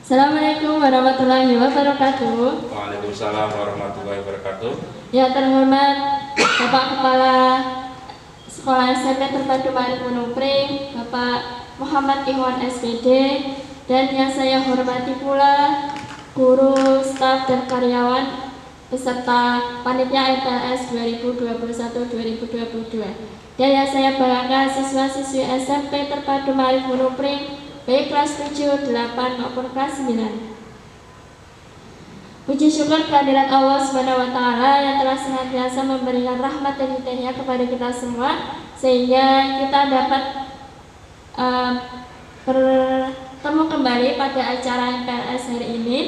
Assalamualaikum warahmatullahi wabarakatuh. Waalaikumsalam warahmatullahi wabarakatuh. Ya terhormat Bapak Kepala Sekolah SMP Terpadu Mari Gunung Pring, Bapak Muhammad Ikhwan SPD, dan yang saya hormati pula guru, staf, dan karyawan beserta panitia MPLS 2021-2022. Dan yang saya banggakan siswa-siswi SMP Terpadu Mari Gunung Pring, baik kelas 7, 8 maupun kelas 9. Puji syukur kehadirat Allah SWT yang telah senantiasa memberikan rahmat dan hidayah kepada kita semua, sehingga kita dapat bertemu kembali pada acara MPLS hari ini.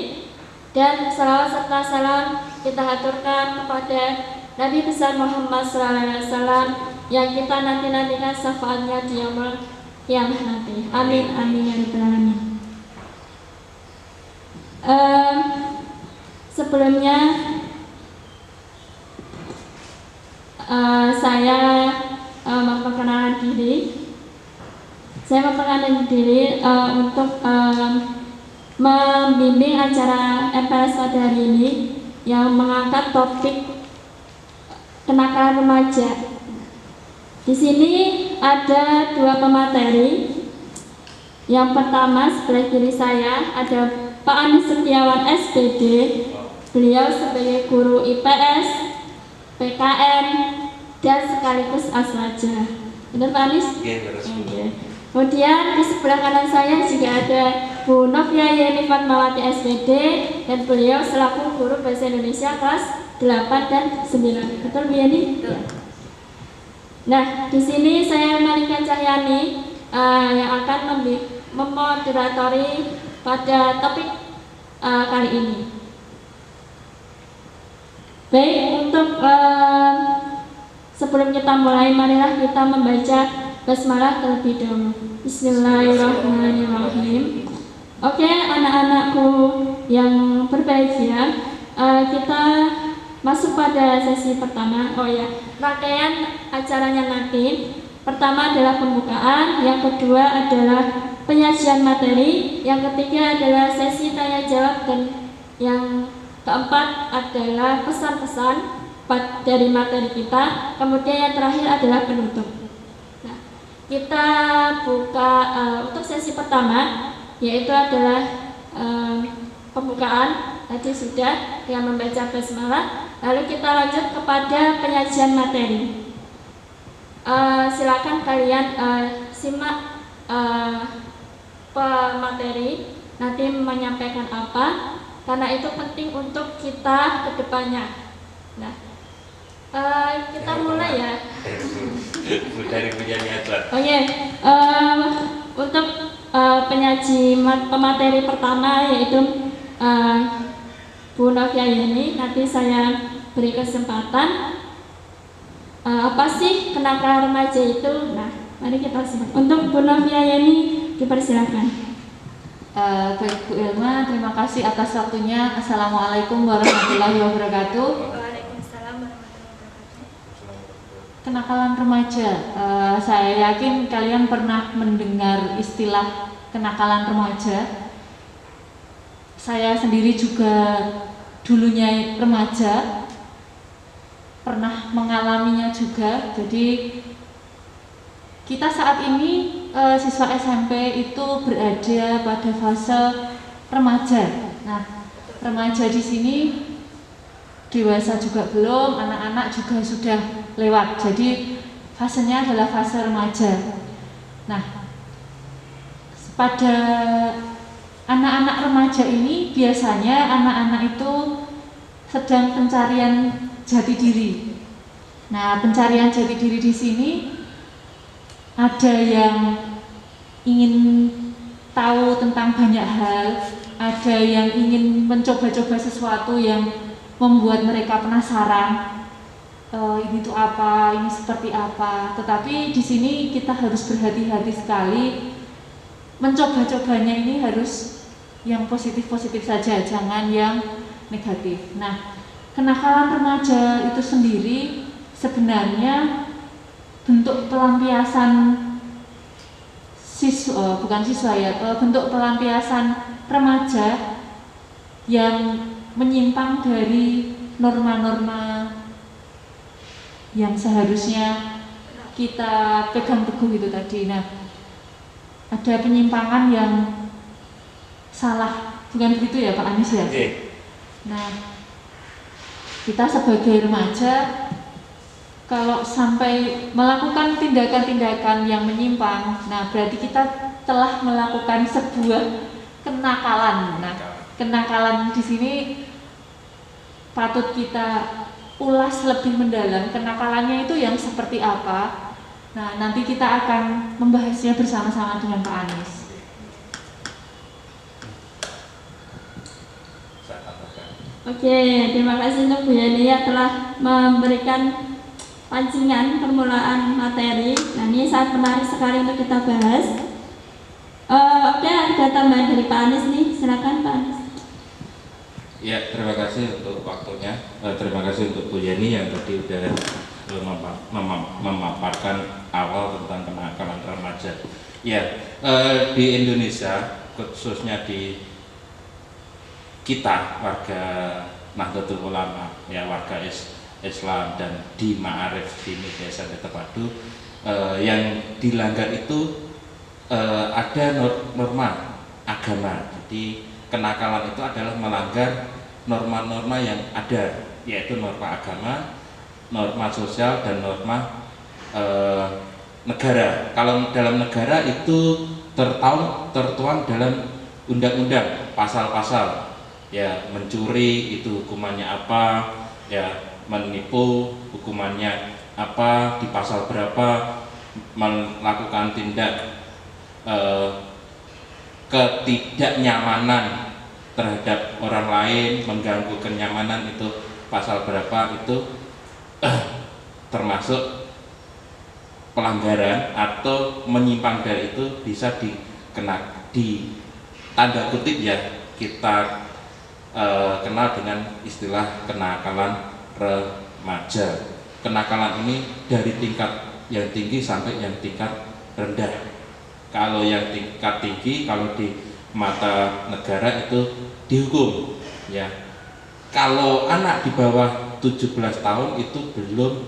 Dan salawat serta salam kita haturkan kepada Nabi besar Muhammad SAW yang kita nantikan syafaatnya di yaumul qiyamah nanti. Amin amin ya rabbal alamin. Sebelumnya saya memperkenalkan diri. Saya memperkenalkan diri untuk membimbing acara MPLS pada hari ini yang mengangkat topik kenakalan remaja. Di sini ada dua pemateri. Yang pertama sebelah kiri saya ada Pak Andi Setiawan SPD. Beliau sebagai guru IPS, PKN, dan sekaligus aswaja. Benar Pak Anies? Iya. Kemudian di sebelah kanan saya juga ada Bu Novia Yeni Fatmawati SPD, dan beliau selaku guru bahasa Indonesia kelas 8 dan 9. Betul Bu Yeni? Betul. Nah, di sini saya Malika Cahyani yang akan memoderatori pada topik kali ini. Baik, untuk sebelum kita mulai, marilah kita membaca basmalah terlebih dahulu. Bismillahirrahmanirrahim. Oke, anak-anakku yang berbahagia, kita masuk pada sesi pertama. Oh ya, rangkaian acaranya nanti. Pertama adalah pembukaan, yang kedua adalah penyajian materi, yang ketiga adalah sesi tanya jawab, dan yang keempat adalah pesan-pesan dari materi kita. Kemudian yang terakhir adalah penutup. Nah, kita buka untuk sesi pertama, yaitu adalah pembukaan. Tadi sudah dengan membaca basmalah. Lalu kita lanjut kepada penyajian materi. Silakan kalian simak pemateri nanti menyampaikan apa, karena itu penting untuk kita ke depannya. Nah, kita mulai ya. Dari penyanyi aja. Oke, untuk penyaji pemateri pertama yaitu Bu Novia Yeni, nanti saya beri kesempatan. Apa sih kenakalan remaja itu? Nah, mari kita simak. Untuk Bu Novia Yeni, dipersilakan. Baik Bu Ilma, terima kasih atas waktunya. Assalamualaikum warahmatullahi wabarakatuh. Waalaikumsalam warahmatullahi wabarakatuh. Kenakalan remaja, saya yakin kalian pernah mendengar istilah kenakalan remaja. Saya sendiri juga dulunya remaja, pernah mengalaminya juga. Jadi kita saat ini siswa SMP itu berada pada fase remaja. Nah, remaja di sini dewasa juga belum, anak-anak juga sudah lewat. Jadi fasenya adalah fase remaja. Nah, pada anak-anak remaja ini biasanya anak-anak itu sedang pencarian jati diri. Nah, pencarian jati diri di sini ada yang ingin tahu tentang banyak hal, ada yang ingin mencoba-coba sesuatu yang membuat mereka penasaran. Ini tuh apa, ini seperti apa. Tetapi di sini kita harus berhati-hati sekali. Mencoba-cobanya ini harus yang positif-positif saja, jangan yang negatif. Nah, kenakalan remaja itu sendiri sebenarnya bentuk pelampiasan bentuk pelampiasan remaja yang menyimpang dari norma-norma yang seharusnya kita pegang teguh itu tadi. Nah, ada penyimpangan yang salah, bukan begitu ya Pak Anies ya? Nah, kita sebagai remaja kalau sampai melakukan tindakan-tindakan yang menyimpang, nah berarti kita telah melakukan sebuah kenakalan. Nah, kenakalan di sini patut kita ulas lebih mendalam. Kenakalannya itu yang seperti apa? Nah, nanti kita akan membahasnya bersama-sama dengan Pak Anies. Oke, terima kasih untuk Bu Yani yang telah memberikan pancingan permulaan materi. Nah, ini sangat menarik sekali untuk kita bahas. Oke, ada tambahan dari Pak Anies nih, silakan Pak Anies. Ya, terima kasih untuk waktunya. Terima kasih untuk Bu Yani yang tadi sudah memaparkan awal tentang kenakalan remaja. Ya, di Indonesia khususnya di kita warga Nahdlatul Ulama, ya warga Islam dan di Ma'arif di Desa Terpadu, yang dilanggar itu ada norma agama. Jadi kenakalan itu adalah melanggar norma-norma yang ada, yaitu norma agama, norma sosial, dan norma negara. Kalau dalam negara itu tertuang dalam undang-undang, pasal-pasal. Ya, mencuri itu hukumannya apa, ya menipu hukumannya apa, di pasal berapa, melakukan tindak ketidaknyamanan terhadap orang lain, mengganggu kenyamanan itu pasal berapa, itu termasuk pelanggaran atau menyimpang dari itu, bisa dikenakan di tanda kutip ya kita kenal dengan istilah kenakalan remaja. Kenakalan ini dari tingkat yang tinggi sampai yang tingkat rendah. Kalau yang tingkat tinggi, kalau di mata negara itu dihukum ya. Kalau anak di bawah 17 tahun itu belum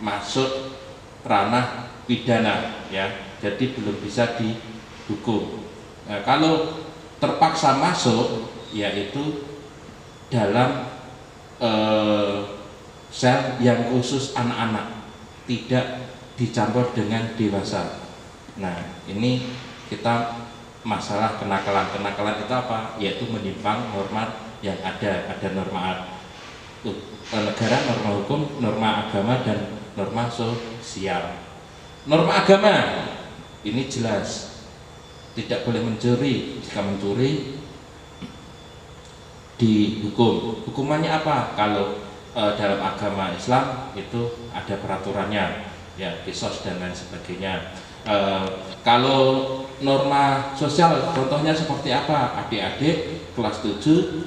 masuk ranah pidana ya, jadi belum bisa dihukum. Nah, kalau terpaksa masuk, yaitu dalam sel yang khusus anak-anak, tidak dicampur dengan dewasa. Nah, ini kita masalah kenakalan itu apa? Yaitu menyimpang norma yang ada norma negara, norma hukum, norma agama, dan norma sosial. Norma agama ini jelas, tidak boleh mencuri. Jika mencuri dihukum. Hukumannya apa? Kalau dalam agama Islam itu ada peraturannya, ya qisas dan lain sebagainya. Kalau norma sosial contohnya seperti apa? Adik-adik kelas 7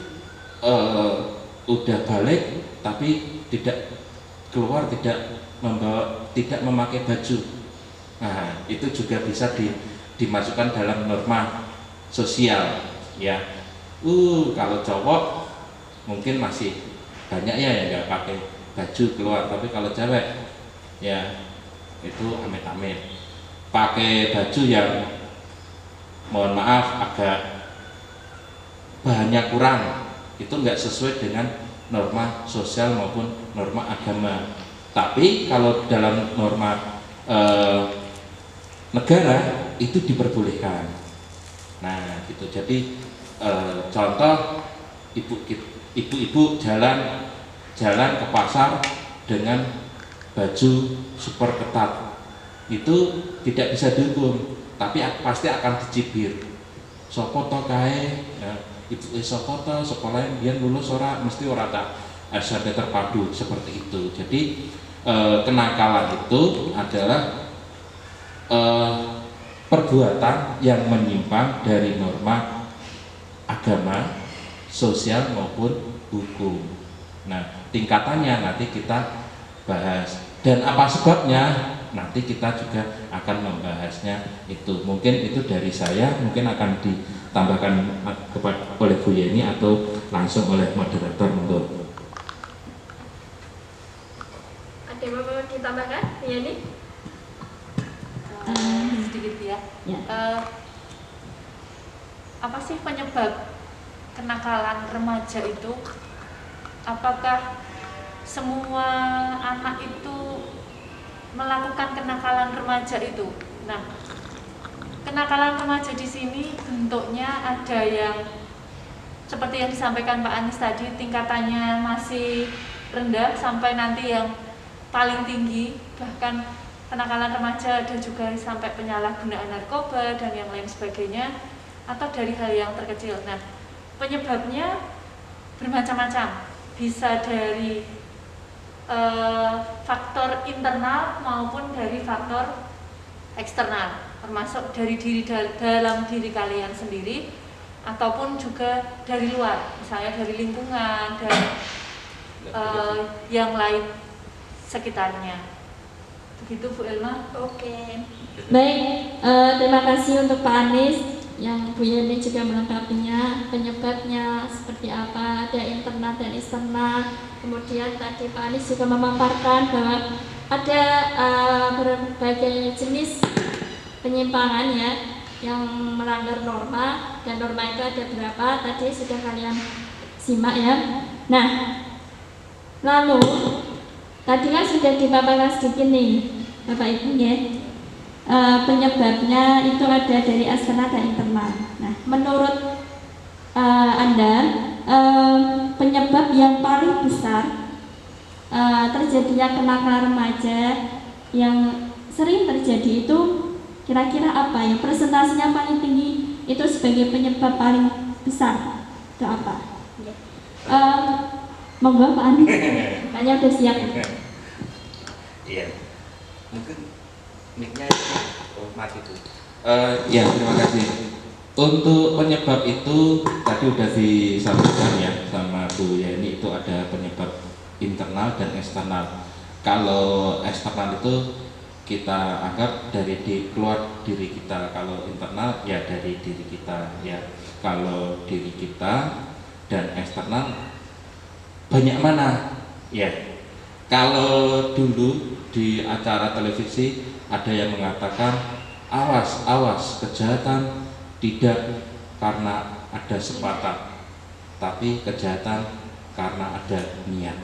udah balik tapi tidak keluar, tidak memakai baju. Nah, itu juga bisa dimasukkan dalam norma sosial ya. Kalau cowok mungkin masih banyak ya yang nggak pakai baju keluar, tapi kalau cewek ya itu amit-amit pakai baju yang mohon maaf agak bahannya kurang, itu nggak sesuai dengan norma sosial maupun norma agama. Tapi kalau dalam norma negara itu diperbolehkan. Nah, gitu. Jadi contoh ibu-ibu jalan ke pasar dengan baju super ketat, itu tidak bisa dihukum, tapi pasti akan dicibir. Sopo to kae, ibu sopo to sekolah biyen lulus ora, mesti ora tak SMP Terpadu, seperti itu. Jadi kenakalan itu adalah perbuatan yang menyimpang dari norma agama, sosial maupun hukum. Nah, tingkatannya nanti kita bahas. Dan apa sebabnya? nanti kita juga akan membahasnya itu. Mungkin itu dari saya, mungkin akan ditambahkan oleh Bu Yeni atau langsung oleh moderator untuk. Ada yang mau ditambahkan, Bu Yeni? Sedikit ya. Ya. Apa sih penyebab kenakalan remaja itu? Apakah semua anak itu melakukan kenakalan remaja itu? Nah, kenakalan remaja di sini bentuknya ada yang seperti yang disampaikan Pak Anies tadi, tingkatannya masih rendah sampai nanti yang paling tinggi, bahkan kenakalan remaja ada juga sampai penyalahgunaan narkoba dan yang lain sebagainya, atau dari hal yang terkecil. Nah, penyebabnya bermacam-macam, bisa dari faktor internal maupun dari faktor eksternal, termasuk dari dalam diri kalian sendiri ataupun juga dari luar, misalnya dari lingkungan dan yang lain sekitarnya. Begitu Bu Elma. Oke. Baik, terima kasih untuk Pak Anies yang Bu Yeni juga melengkapinya, penyebabnya seperti apa, ada internal dan eksternal. Kemudian tadi Pak Anies juga memaparkan bahwa ada berbagai jenis penyimpangan ya yang melanggar norma, dan norma itu ada berapa tadi sudah kalian simak ya. Nah, lalu tadi kan sudah dipaparkan sedikit nih Bapak Ibu ya, penyebabnya itu ada dari eksternal dan internal. Nah, menurut Anda penyebab yang paling besar terjadinya kenakalan remaja yang sering terjadi itu kira-kira apa? Yang presentasinya paling tinggi itu sebagai penyebab paling besar itu apa? Monggo Pak Anies, kayaknya udah siap. Iya, mungkin mic-nya mati tuh. Ya, terima kasih. Untuk penyebab itu tadi udah disampaikan ya sama Bu Yeni, itu ada penyebab internal dan eksternal. Kalau eksternal itu kita anggap dari keluar diri kita, kalau internal ya dari diri kita ya. Kalau diri kita dan eksternal banyak mana ya. Kalau dulu di acara televisi ada yang mengatakan awas kejahatan tidak karena ada sepakat, tapi kejahatan karena ada niat.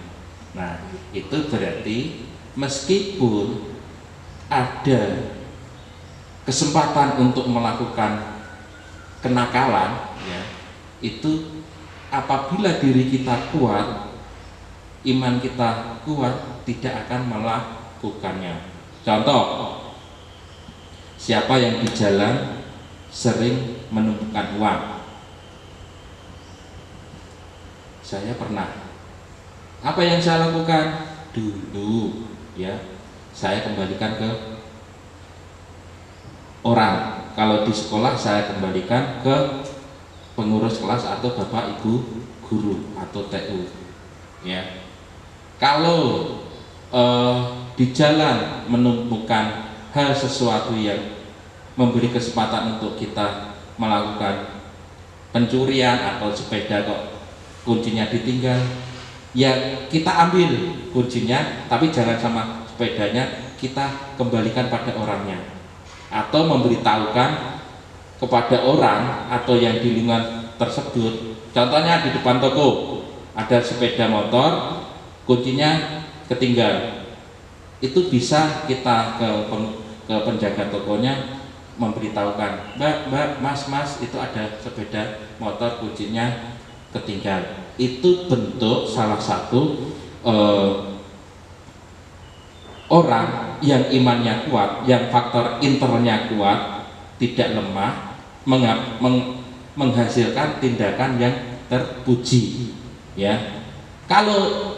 Nah, itu berarti meskipun ada kesempatan untuk melakukan kenakalan ya, itu apabila diri kita kuat, iman kita kuat, tidak akan melakukannya. Contoh, siapa yang di jalan sering menumpukan uang? Saya pernah. Apa yang saya lakukan? Dulu ya, saya kembalikan ke orang. Kalau di sekolah saya kembalikan ke pengurus kelas atau bapak ibu guru atau TU ya. Kalau di jalan menemukan hal sesuatu yang memberi kesempatan untuk kita melakukan pencurian atau sepeda kok kuncinya ditinggal, ya kita ambil kuncinya, tapi jangan sama sepedanya, kita kembalikan pada orangnya, atau memberitahukan kepada orang atau yang di lingkungan tersebut. Contohnya di depan toko ada sepeda motor, kuncinya ketinggal, itu bisa kita ke penjaga tokonya memberitahukan, mbak, mas, itu ada sepeda motor kuncinya ketinggal. Itu bentuk salah satu orang yang imannya kuat, yang faktor internalnya kuat, tidak lemah, menghasilkan tindakan yang terpuji ya. Kalau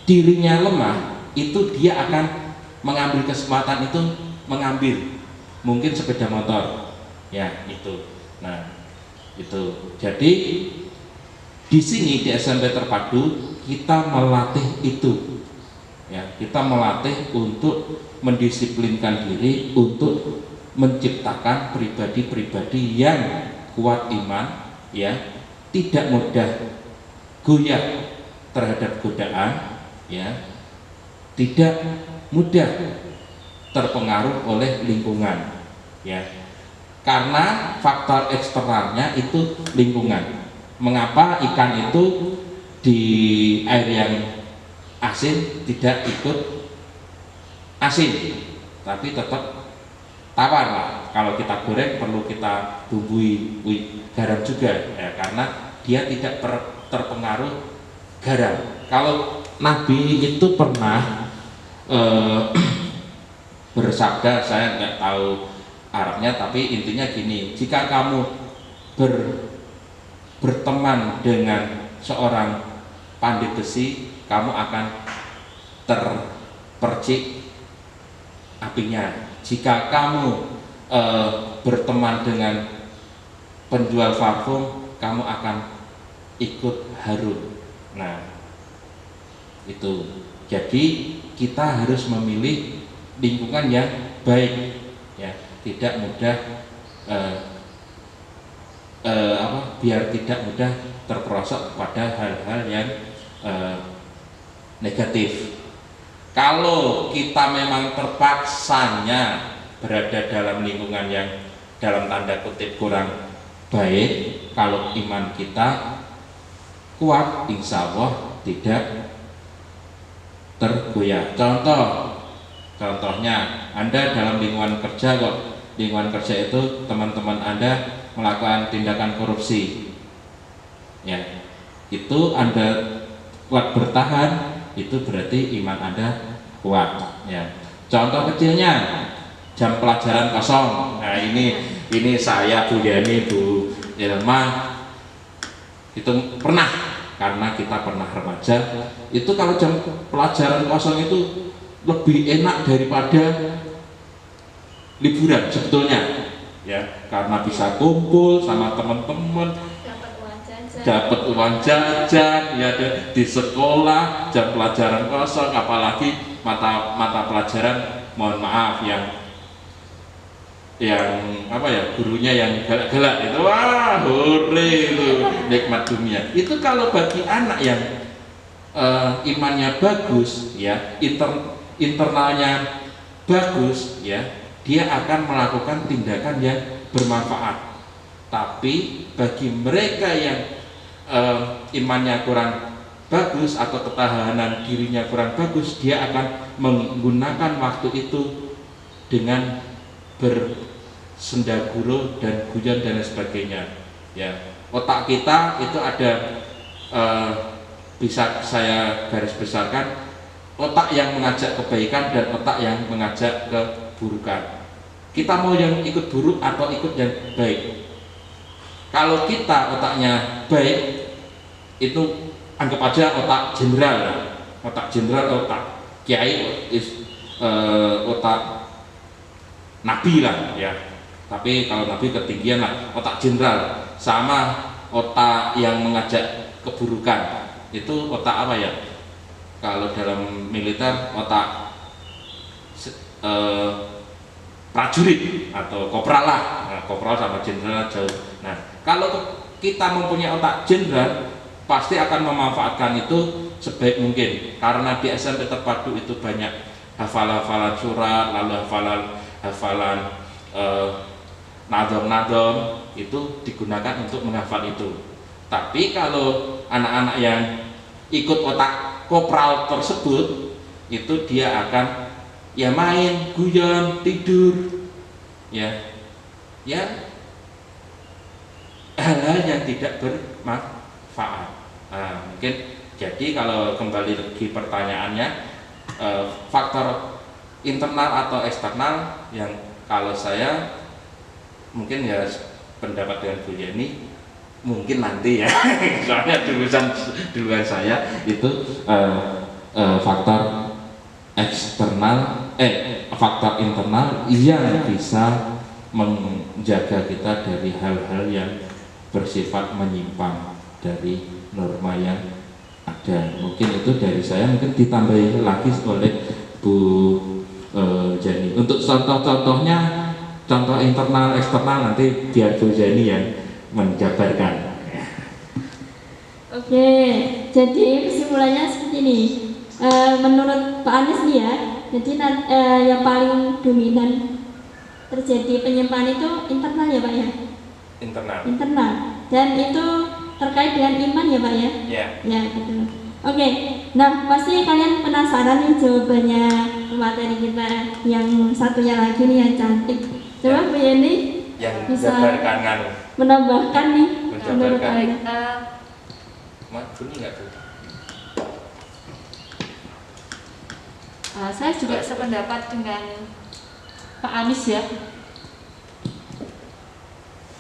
dirinya lemah, itu dia akan mengambil kesempatan itu, mengambil mungkin sepeda motor ya itu. Nah itu, jadi di sini di SMP Terpadu kita melatih itu, ya, kita melatih untuk mendisiplinkan diri untuk menciptakan pribadi-pribadi yang kuat iman, ya, tidak mudah goyah terhadap godaan, ya, tidak mudah terpengaruh oleh lingkungan, ya, karena faktor eksternalnya itu lingkungan. Mengapa ikan itu di air yang asin tidak ikut asin, tapi tetap tawar lah. Kalau kita goreng perlu kita bumbui garam juga, ya, karena dia tidak terpengaruh garam. Kalau Nabi itu pernah bersabda, saya nggak tahu Arabnya, tapi intinya gini: jika kamu berteman dengan seorang pandai besi, kamu akan terpercik apinya. Jika kamu berteman dengan penjual parfum, kamu akan ikut harum. Nah, itu. Jadi kita harus memilih lingkungan yang baik, ya, tidak mudah biar tidak mudah terperosok pada hal-hal yang negatif. Kalau kita memang terpaksanya berada dalam lingkungan yang dalam tanda kutip kurang baik, kalau iman kita kuat, insya Allah tidak tergoyah. Contohnya Anda dalam lingkungan kerja kok, lingkungan kerja itu teman-teman Anda melakukan tindakan korupsi, ya, itu Anda kuat bertahan, itu berarti iman Anda kuat, ya. Contoh kecilnya jam pelajaran kosong. Nah, ini saya, Bu Yani, Bu Ilma itu pernah, karena kita pernah remaja, itu kalau jam pelajaran kosong itu lebih enak daripada liburan sebetulnya, ya, karena bisa kumpul sama teman-teman, dapat uang jajan, ya, di sekolah jam pelajaran kosong, apalagi mata pelajaran, mohon maaf, yang apa ya, gurunya yang galak-galak itu, wah, hore, itu nikmat dunia. Itu kalau bagi anak yang imannya bagus, ya, internalnya bagus, ya, dia akan melakukan tindakan yang bermanfaat. Tapi bagi mereka yang imannya kurang bagus atau ketahanan dirinya kurang bagus, dia akan menggunakan waktu itu dengan bersendaguro dan guyon dan sebagainya, ya. Otak kita itu ada bisa saya garis besarkan, otak yang mengajak kebaikan dan otak yang mengajak keburukan. Kita mau yang ikut buruk atau ikut yang baik? Kalau kita otaknya baik, itu anggap aja otak jenderal, otak kiai, otak nabi lah, ya. Tapi kalau nabi ketinggian lah, otak jenderal. Sama otak yang mengajak keburukan, itu otak apa ya? Kalau dalam militer otak prajurit atau kopral lah. Nah, kopral sama jenderal jauh. Nah, kalau kita mempunyai otak jenderal, pasti akan memanfaatkan itu sebaik mungkin, karena di SMP terpadu itu banyak hafalan surat, lalu hafalan nadom itu digunakan untuk menghafal itu. Tapi kalau anak-anak yang ikut otak kopral tersebut, itu dia akan, ya, main, guyon, tidur, ya hal-hal yang tidak bermanfaat. Nah, mungkin jadi kalau kembali lagi pertanyaannya, faktor internal atau eksternal, yang kalau saya mungkin ya pendapat dengan Bu Yeni mungkin nanti, ya, soalnya duluan saya itu faktor eksternal, faktor internal yang bisa menjaga kita dari hal-hal yang bersifat menyimpang dari norma yang ada. Mungkin itu dari saya, mungkin ditambahi lagi oleh Bu Jani. Untuk contoh-contohnya, contoh internal eksternal nanti biar Bu Jani yang menjabarkan. Oke, jadi kesimpulannya seperti ini. Menurut Pak Anies nih ya, jadi yang paling dominan terjadi penyimpanan itu internal ya Pak ya? Internal. Internal. Dan itu terkait dengan iman ya Pak ya? Ya. Ya gitu. Oke, nah pasti kalian penasaran nih jawabannya materi kita yang satunya lagi nih yang cantik. Coba Bu Yeni Yang bisa menjabarkan menambahkan nih menurut Menjabarkan. kalian. bunyi nggak tuh? Saya juga sependapat dengan Pak Anies ya.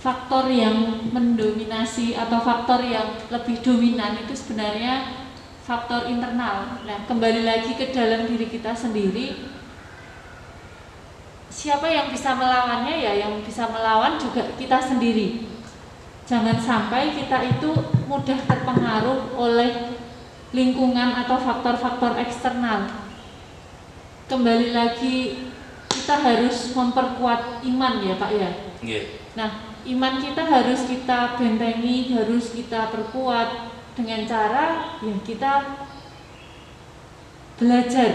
Faktor yang mendominasi atau faktor yang lebih dominan itu sebenarnya faktor internal. Nah, kembali lagi ke dalam diri kita sendiri. Siapa yang bisa melawannya ya? Yang bisa melawan juga kita sendiri. Jangan sampai kita itu mudah terpengaruh oleh lingkungan atau faktor-faktor eksternal. Kembali lagi kita harus memperkuat iman ya Pak ya. Nah, iman kita harus kita bentengi, harus kita perkuat dengan cara ya kita belajar.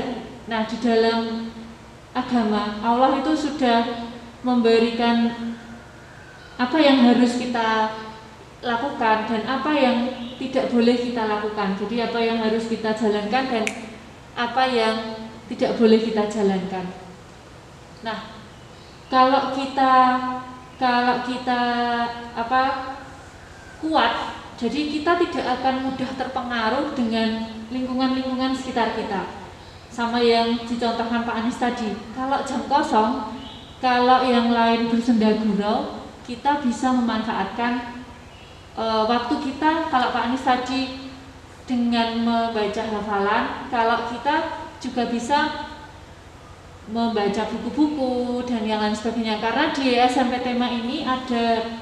Nah, di dalam agama Allah itu sudah memberikan apa yang harus kita lakukan dan apa yang tidak boleh kita lakukan. Jadi apa yang harus kita jalankan dan apa yang tidak boleh kita jalankan. Nah, kalau kita kuat, jadi kita tidak akan mudah terpengaruh dengan lingkungan-lingkungan sekitar kita. Sama yang dicontohkan Pak Anies tadi. Kalau jam kosong, kalau yang lain bersenda gurau, kita bisa memanfaatkan waktu kita. Kalau Pak Anies tadi dengan membaca hafalan, kalau kita juga bisa membaca buku-buku dan yang lain sebagainya. Karena di SMP Tema ini ada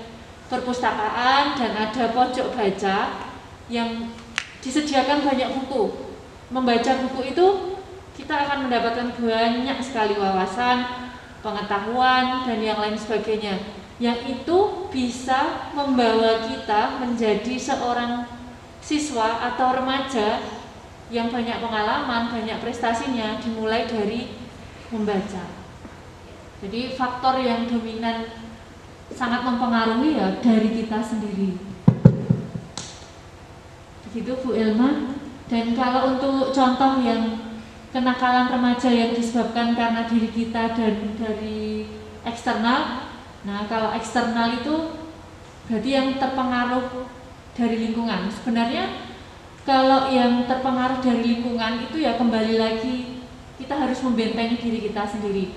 perpustakaan dan ada pojok baca yang disediakan banyak buku. Membaca buku itu kita akan mendapatkan banyak sekali wawasan, pengetahuan dan yang lain sebagainya. Yang itu bisa membawa kita menjadi seorang siswa atau remaja yang banyak pengalaman, banyak prestasinya dimulai dari membaca. Jadi faktor yang dominan sangat mempengaruhi ya dari kita sendiri. Begitu Bu Elma. Dan kalau untuk contoh yang kenakalan remaja yang disebabkan karena diri kita dan dari eksternal. Nah, kalau eksternal itu berarti yang terpengaruh dari lingkungan. Sebenarnya kalau yang terpengaruh dari lingkungan itu ya kembali lagi kita harus membentengi diri kita sendiri.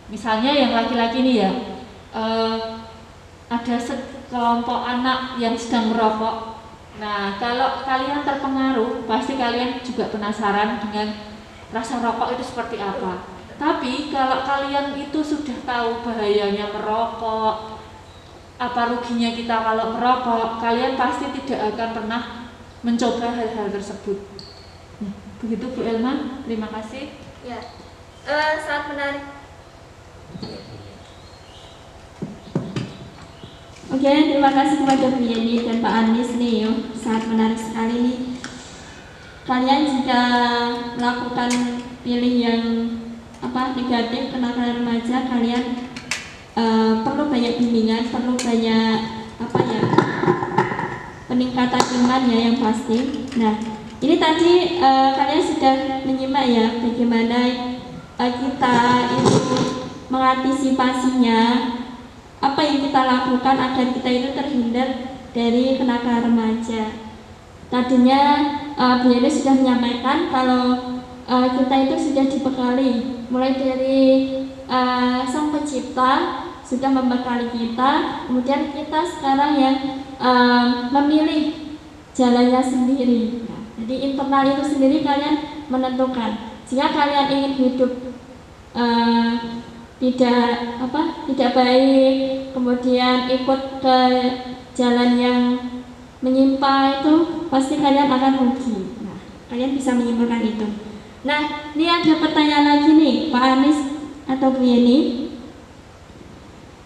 Misalnya yang laki-laki ini ya, ada sekelompok anak yang sedang merokok. Nah, kalau kalian terpengaruh, pasti kalian juga penasaran dengan rasa rokok itu seperti apa. Tapi kalau kalian itu sudah tahu bahayanya merokok, apa ruginya kita kalau merokok, kalian pasti tidak akan pernah mencoba hal-hal tersebut. Begitu Bu Elma, terima kasih. Ya, sangat menarik. Oke, terima kasih kepada Bu Yeni dan Pak Anies nih, sangat menarik sekali nih. Kalian jika melakukan pilih yang negatif kenakalan remaja, kalian perlu banyak bimbingan, perlu banyak peningkatan iman ya yang pasti. Nah, ini tadi kalian sudah menyimak ya bagaimana kita itu mengantisipasinya, apa yang kita lakukan agar kita itu terhindar dari kenakalan remaja. Tadinya Bu Yeni sudah menyampaikan kalau kita itu sudah dibekali mulai dari Sang Pencipta sudah membekali kita, kemudian kita sekarang yang memilih jalannya sendiri. Nah, jadi internal itu sendiri kalian menentukan. Jika kalian ingin hidup tidak baik, kemudian ikut ke jalan yang menyimpang, itu pasti kalian akan rugi. Kalian bisa menyimpulkan itu. Nah, ini ada pertanyaan lagi nih, Pak Anies atau Bu Yeni.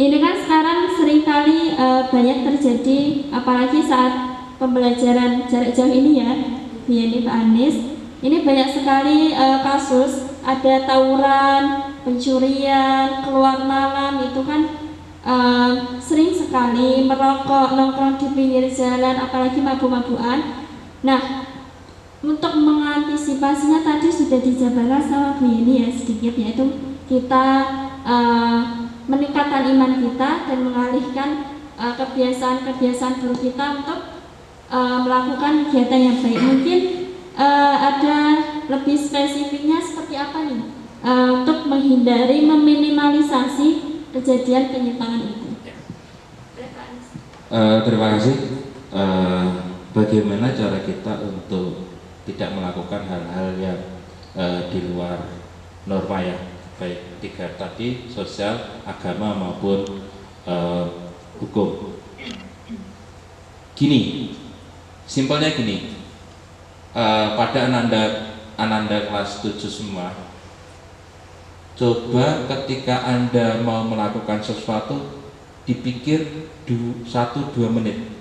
Ini kan sekarang seringkali banyak terjadi, apalagi saat pembelajaran jarak jauh ini ya, Bu Yeni, Pak Anies. Ini banyak sekali kasus, ada tawuran, pencurian, keluar malam, itu kan sering sekali merokok, nongkrong di pinggir jalan, apalagi mabuk-mabukan. Nah, untuk mengantisipasinya tadi sudah dijabarkan sama Bu Yeni ya sedikit, yaitu kita meningkatkan iman kita dan mengalihkan kebiasaan-kebiasaan buruk kita untuk melakukan kegiatan yang baik. Mungkin ada lebih spesifiknya seperti apa nih untuk menghindari, meminimalisasi kejadian penyimpangan itu. Terima kasih. Bagaimana cara kita untuk tidak melakukan hal-hal yang di luar norma ya, baik tiga tadi, sosial, agama maupun hukum. Gini, simpelnya gini, pada ananda kelas 7 semua, coba ketika Anda mau melakukan sesuatu, dipikir 1-2 menit,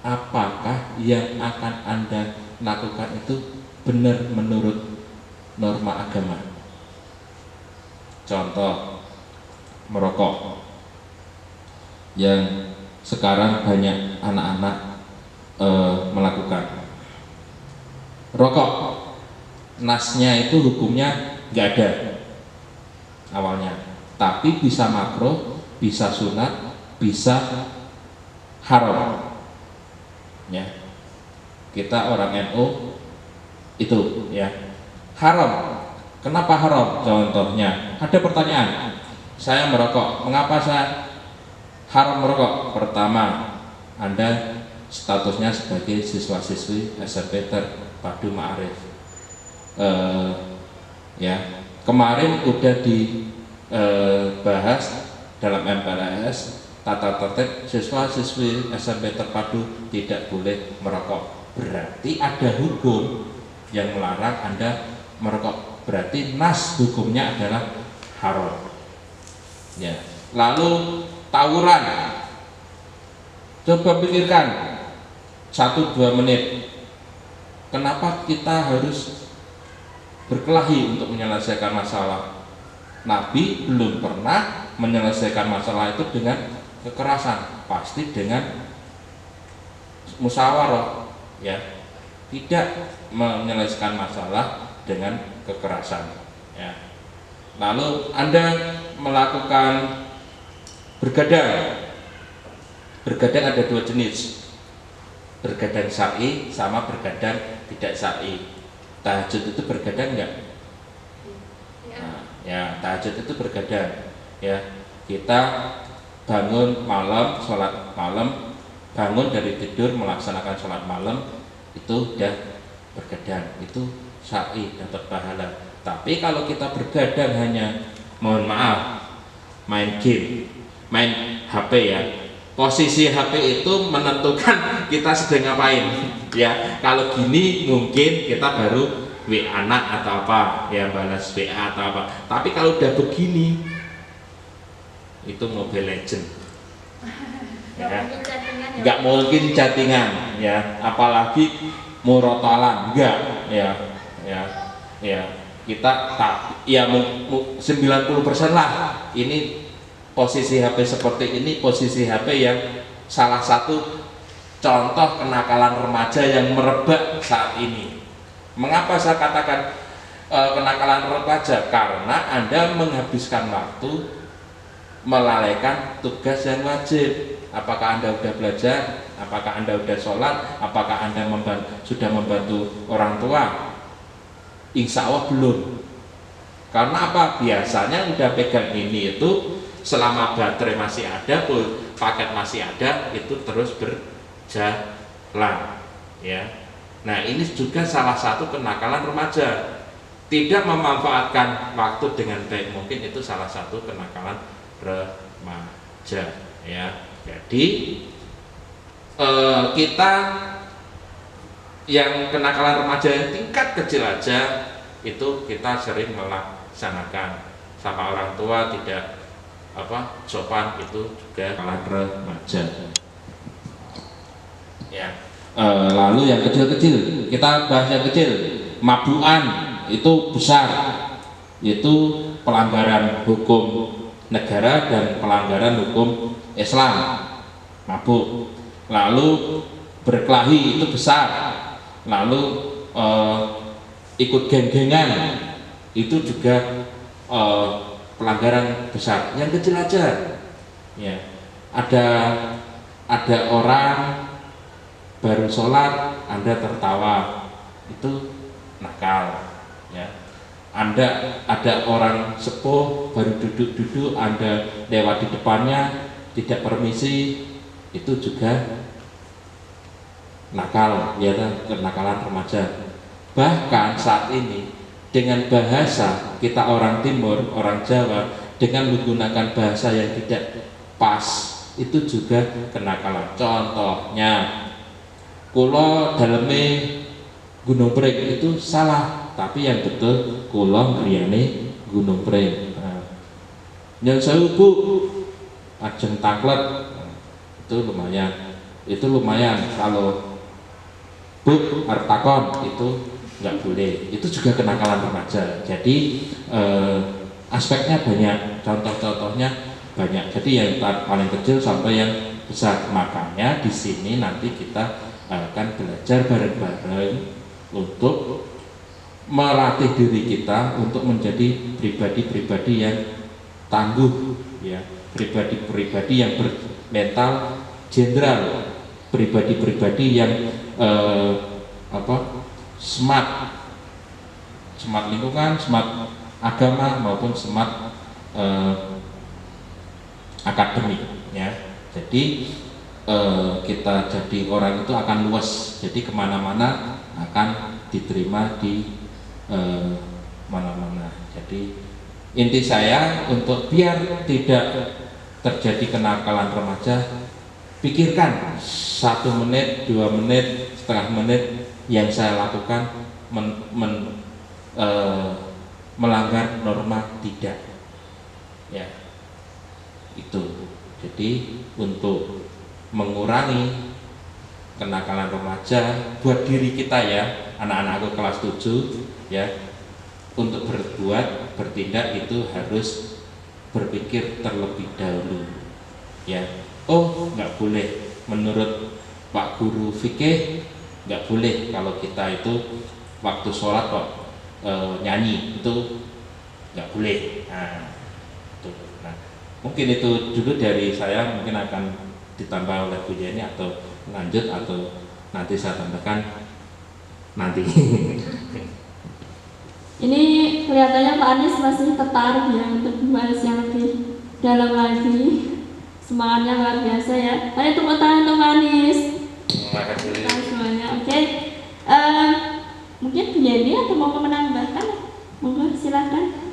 apakah yang akan Anda lakukan itu benar menurut norma agama. Contoh, merokok yang sekarang banyak anak-anak melakukan. Rokok, nasnya itu hukumnya nggak ada awalnya, tapi bisa makruh, bisa sunat, bisa haram. Ya, kita orang NU itu ya haram. Kenapa haram? Contohnya, ada pertanyaan, saya merokok, mengapa saya haram merokok? Pertama, Anda statusnya sebagai siswa-siswi SMP Terpadu Ma'arif. Ya, kemarin udah dibahas dalam MPLS, tata tertib siswa-siswi SMP Terpadu tidak boleh merokok. Berarti ada hukum yang melarang Anda merokok. Berarti nas hukumnya adalah haram. Ya. Lalu tawuran. Coba pikirkan 1-2 menit. Kenapa kita harus berkelahi untuk menyelesaikan masalah? Nabi belum pernah menyelesaikan masalah itu dengan kekerasan, pasti dengan musyawarah, ya. Tidak menyelesaikan masalah dengan kekerasan, ya. Lalu Anda melakukan bergadang. Bergadang ada 2 jenis, bergadang syar'i sama bergadang tidak syar'i. Tahajud itu bergadang enggak? Nah, ya, tahajud itu bergadang, ya. Kita bangun malam, sholat malam, bangun dari tidur melaksanakan sholat malam, itu udah bergadang, itu syar'i, dapat pahala. Tapi kalau kita bergadang hanya, mohon maaf, main game, main HP ya, posisi HP itu menentukan kita sedang ngapain ya. Kalau gini mungkin kita baru WA anak atau apa ya, balas WA atau apa. Tapi kalau udah begini, itu Mobile Legend ya. Nggak mungkin chattingan ya, apalagi murotalan, enggak ya, ya kita tak ya 90% lah. Ini posisi HP seperti ini, posisi HP yang salah satu contoh kenakalan remaja yang merebak saat ini. Mengapa saya katakan kenakalan remaja? Karena Anda menghabiskan waktu melalaikan tugas yang wajib. Apakah Anda sudah belajar? Apakah Anda sudah sholat? Apakah Anda sudah membantu orang tua? Insya Allah belum. Karena apa? Biasanya udah pegang ini itu selama baterai masih ada, paket masih ada, itu terus berjalan, ya. Nah, ini juga salah satu kenakalan remaja. Tidak memanfaatkan waktu dengan baik, mungkin itu salah satu kenakalan remaja, ya. Jadi kita yang kenakalan remaja yang tingkat kecil aja itu kita sering melaksanakan sama orang tua tidak sopan, itu juga kenakalan remaja. Ya. Lalu yang kecil-kecil, kita bahas yang kecil. Mabukan itu besar, itu pelanggaran hukum negara dan pelanggaran hukum Islam, mabuk. Lalu berkelahi itu besar, lalu ikut geng-gengan itu juga pelanggaran besar. Yang kecil aja, ya, ada orang baru sholat Anda tertawa, itu nakal, ya. Ada orang sepuh baru duduk-duduk Anda lewat di depannya tidak permisi, itu juga nakal, ya, kenakalan remaja. Bahkan saat ini dengan bahasa kita orang Timur, orang Jawa, dengan menggunakan bahasa yang tidak pas, itu juga kenakalan. Contohnya, kulo daleme Gunung Pring itu salah, tapi yang betul kulo griyane Gunung Pring. Yang saya Bu ajeng taklet, itu lumayan. Kalau Bu arep takon itu nggak boleh, itu juga kenakalan remaja. Jadi aspeknya banyak, contoh-contohnya banyak. Jadi yang paling kecil sampai yang besar. Makanya di sini nanti kita akan belajar bareng-bareng untuk melatih diri kita untuk menjadi pribadi-pribadi yang tangguh, ya, pribadi-pribadi yang bermental jenderal, pribadi-pribadi yang smart lingkungan, smart agama maupun smart akademik, ya. Jadi kita jadi orang itu akan luas, jadi kemana-mana akan diterima di mana-mana. Jadi inti saya untuk biar tidak terjadi kenakalan remaja, pikirkan 1 menit, 2 menit, setengah menit yang saya lakukan melanggar norma tidak, ya, itu. Jadi untuk mengurangi kenakalan remaja buat diri kita, ya, anak-anakku kelas 7, ya, untuk bertindak itu harus berpikir terlebih dahulu, ya. Oh, nggak boleh, menurut Pak Guru fikih nggak boleh kalau kita itu waktu sholat kok nyanyi, itu nggak boleh. Nah, mungkin itu dulu dari saya, mungkin akan ditambah oleh Bu Yeni atau lanjut atau nanti saya tambahkan nanti. Ini kelihatannya Pak Anies masih tertarik, ya, untuk membahas yang lebih dalam lagi. Semangatnya luar biasa, ya. Ayo tepuk tangan untuk Pak Anies. Terima kasih semuanya. Oke. Mungkin Bu Yeni atau mau menambahkan? Monggo silakan.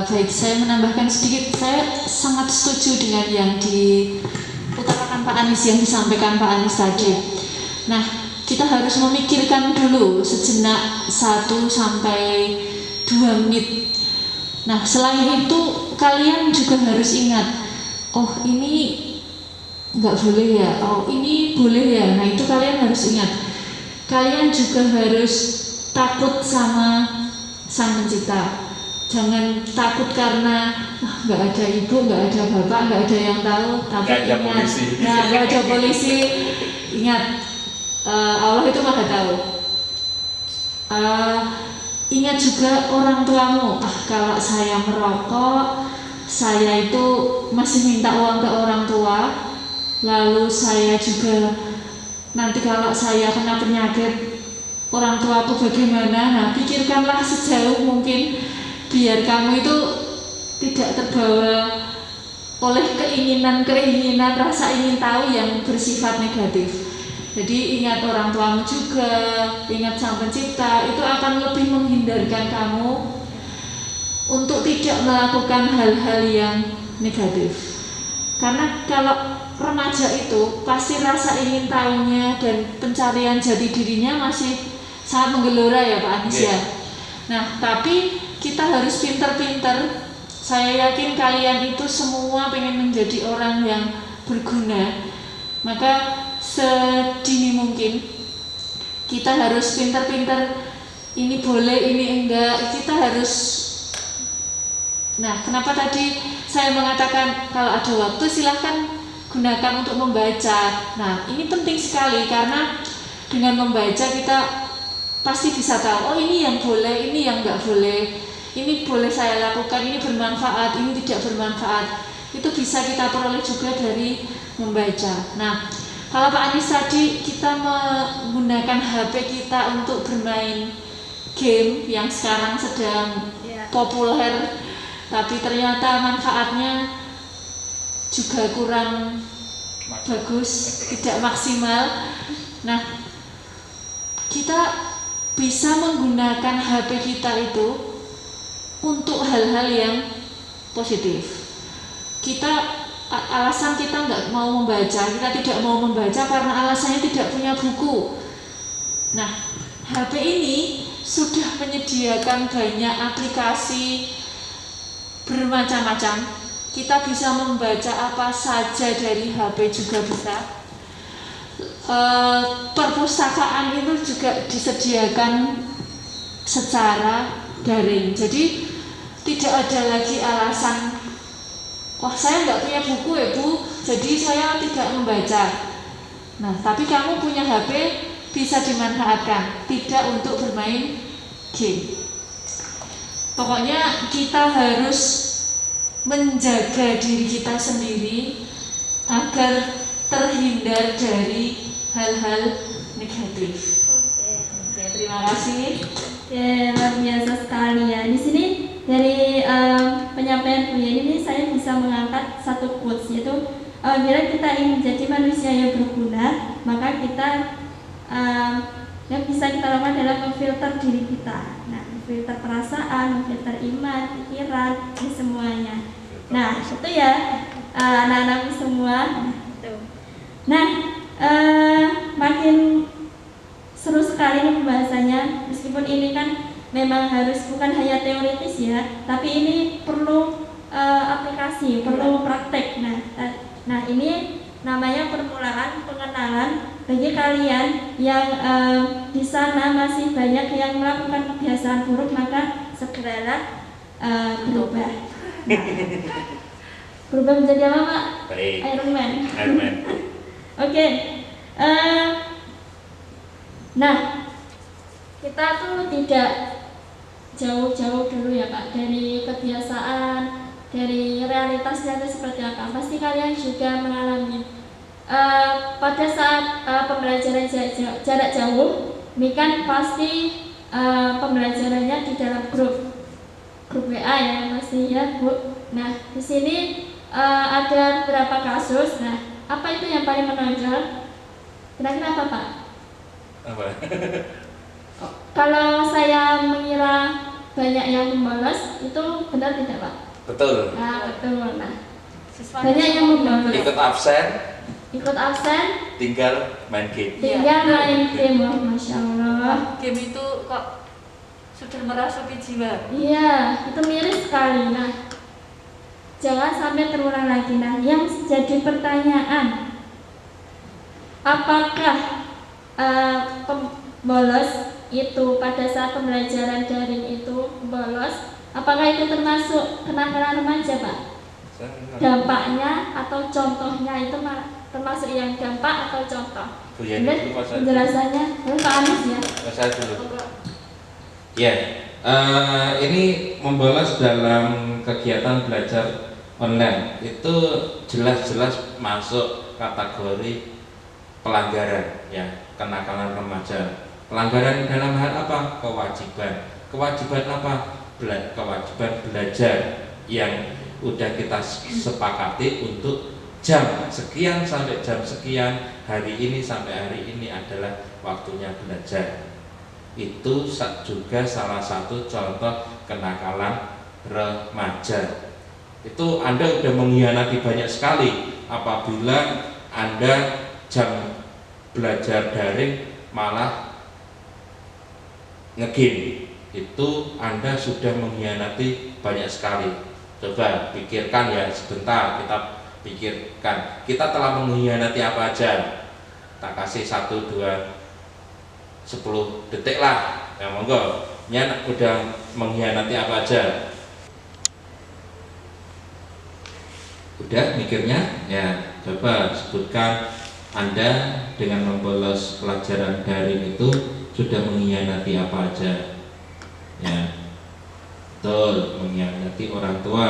Baik, saya menambahkan sedikit. Saya sangat setuju dengan yang diutarakan Pak Anies, yang disampaikan Pak Anies tadi. Nah, kita harus memikirkan dulu sejenak 1 sampai 2 menit. Nah, selain itu kalian juga harus ingat, oh ini nggak boleh ya, oh ini boleh ya. Nah, itu kalian harus ingat. Kalian juga harus takut sama Sang Pencipta. Jangan takut karena nggak ada ibu, nggak ada bapak, nggak ada yang tahu. Tapi ingat, nggak ada polisi. Ingat, Allah itu maha tahu. Ingat juga orang tuamu. Kalau saya merokok, saya itu masih minta uang ke orang tua. Lalu saya juga nanti kalau saya kena penyakit, orang tuaku bagaimana? Nah, pikirkanlah sejauh mungkin, biar kamu itu tidak terbawa oleh keinginan-keinginan, rasa ingin tahu yang bersifat negatif. Jadi ingat orang tuamu juga, ingat Sang Pencipta, itu akan lebih menghindarkan kamu untuk tidak melakukan hal-hal yang negatif. Karena kalau remaja itu pasti rasa ingin tahunya dan pencarian jati dirinya masih sangat menggelora ya Pak Anies ya. Nah, tapi kita harus pinter-pinter. Saya yakin kalian itu semua pengen menjadi orang yang berguna. Maka sedini mungkin kita harus pinter-pinter, ini boleh, ini enggak. Kita harus. Nah, kenapa tadi saya mengatakan kalau ada waktu silahkan gunakan untuk membaca. Nah, ini penting sekali karena dengan membaca kita pasti bisa tahu, oh ini yang boleh, ini yang enggak boleh. Ini boleh saya lakukan, ini bermanfaat, ini tidak bermanfaat. Itu bisa kita peroleh juga dari membaca. Nah, kalau Pak Anies tadi kita menggunakan HP kita untuk bermain game yang sekarang sedang populer, tapi ternyata manfaatnya juga kurang bagus, tidak maksimal. Nah, kita bisa menggunakan HP kita itu untuk hal-hal yang positif. Alasan kita nggak mau membaca, kita tidak mau membaca karena alasannya tidak punya buku. Nah, HP ini sudah menyediakan banyak aplikasi bermacam-macam. Kita bisa membaca apa saja dari HP juga bisa. Perpustakaan itu juga disediakan secara daring. Jadi tidak ada lagi alasan, wah saya nggak punya buku ya Bu, jadi saya tidak membaca. Nah, tapi kamu punya HP, bisa dimanfaatkan, tidak untuk bermain game. Pokoknya kita harus menjaga diri kita sendiri agar terhindar dari hal-hal negatif. Oke, terima kasih. Oke, luar biasa sekali ya. Di sini dari penyampaian Bu Yeni ini saya bisa mengangkat satu quotes, yaitu bila kita ingin menjadi manusia yang berguna, maka kita yang bisa kita lakukan adalah memfilter diri kita. Nah, memfilter perasaan, memfilter iman, pikiran, ini semuanya. Nah, itu ya anak-anakku semua. Nah, makin seru sekali ini pembahasannya, meskipun ini kan memang harus bukan hanya teoritis ya, tapi ini perlu aplikasi, perlu praktek. Nah ini namanya permulaan pengenalan bagi kalian yang di sana masih banyak yang melakukan kebiasaan buruk, maka segeralah berubah. Berubah menjadi apa Pak? Baik. Iron Man. Oke. Nah, kita tuh tidak jauh-jauh dulu ya Pak dari kebiasaan, dari realitasnya itu seperti apa. Pasti kalian juga mengalami pada saat pembelajaran jarak jauh, ini kan pasti pembelajarannya di dalam grup WA ya masih ya Bu. Nah, di sini ada beberapa kasus. Nah, apa itu yang paling menonjol? Kira-kira apa Pak? Apa? Kalau saya mengira banyak yang membolos, itu benar tidak Pak? Betul. Nah, betul. Nah, banyak yang membolos. Ikut absen, Tinggal main game. main game. Oh, Masya Allah. Game itu kok sudah merasuki jiwa. Iya, itu miris sekali. Nah, jangan sampai terulang lagi. Nah, yang jadi pertanyaan, apakah bolos itu pada saat pembelajaran daring itu bolos, apakah itu termasuk kenakalan remaja Pak? Dampaknya atau contohnya itu termasuk yang dampak atau contoh? Bu Yeni dulu, penjelasannya Pak Anies ya. Saya dulu. Ya, ini membolos dalam kegiatan belajar online itu jelas-jelas masuk kategori pelanggaran ya, kenakalan remaja. Pelanggaran dalam hal apa? Kewajiban. Kewajiban apa? Kewajiban belajar yang udah kita sepakati untuk jam sekian sampai jam sekian, hari ini sampai hari ini adalah waktunya belajar. Itu juga salah satu contoh kenakalan remaja. Itu Anda sudah mengkhianati banyak sekali apabila Anda jam belajar daring malah ngegame. Itu Anda sudah mengkhianati banyak sekali. Coba pikirkan ya, sebentar kita pikirkan, kita telah mengkhianati apa aja. Tak kasih 1, 2, 10 detik lah, ya monggo. Nya udah mengkhianati apa aja? Udah mikirnya? Ya, coba sebutkan Anda dengan membolos pelajaran daring itu sudah mengkhianati apa aja. Ya, betul, mengkhianati orang tua.